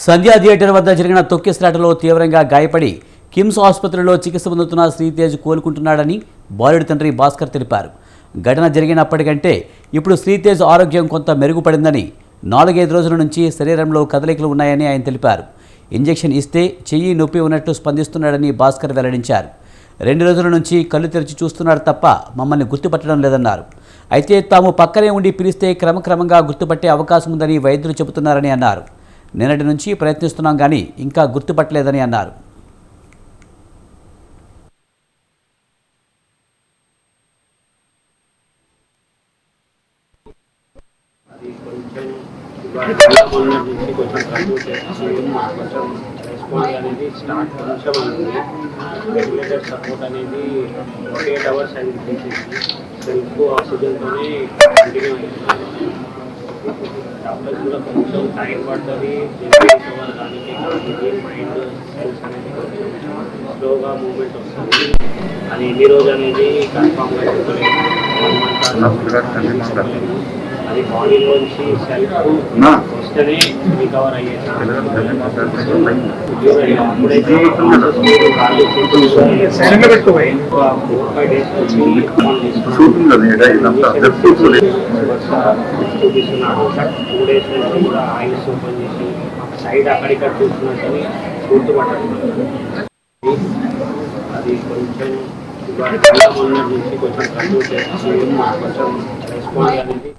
సంధ్యా theatre వద్ద జరిగిన తొక్కిసలాటలో తీవ్రంగా గాయపడి కిమ్స్ ఆసుపత్రిలో చికిత్స పొందుతున్న శ్రీతేజ్ కోలుకుంటున్నాడని బాలుడి తండ్రి భాస్కర్ తెలిపారు. ఘటన జరిగినప్పటికంటే ఇప్పుడు శ్రీతేజ్ ఆరోగ్యం కొంత మెరుగుపడిందని, 4-5 రోజుల నుంచి శరీరంలో కదలికలు ఉన్నాయని ఆయన తెలిపారు. ఇంజెక్షన్ ఇస్తే చెయ్యి నొప్పి ఉన్నట్లు స్పందిస్తున్నాడని భాస్కర్ వెల్లడించారు. 2 రోజుల నుంచి కళ్ళు తెరిచి చూస్తున్నాడు తప్ప మమ్మల్ని గుర్తుపట్టడం లేదన్నారు. అయితే తాము పక్కనే ఉండి పిలిస్తే క్రమక్రమంగా గుర్తుపట్టే అవకాశం ఉందని వైద్యులు చెబుతున్నారని అన్నారు. నిన్నటి నుంచి ప్రయత్నిస్తున్నాం కానీ ఇంకా గుర్తుపట్టలేదని అన్నారు. సపోర్ట్ అనేది 48 అవర్స్ అని సెల్ఫ్ ఆక్సిజన్తోనే కంటిన్యూ అయ్యింది. డాక్టర్స్ కూడా కొంచెం టైం పడుతుంది దానికి మైండ్ సెల్స్ అనేది కొంచెం స్లోగా మూమెంట్ వస్తుంది. అది ఎన్ని రోజు అనేది కన్ఫామ్గా చెప్పలేదు. 1 మంత్ చెప్పలేదు. అది బాడీలోంచి సెల్ఫ్ వస్తేనే రికవర్ అయ్యే అప్పుడైతే 4-5 డేస్ చూపిస్తున్నాడు. 2 డేస్ నుంచి కూడా ఐస్ ఓపెన్ చేసి సైడ్ అక్కడిక్కడ చూస్తున్నట్టు గుర్తుపట్టడం. అది కొంచెం మొన్న నుంచి కొంచెం కంట్రోల్ చేసి కొంచెం రెస్పాండ్ అనేది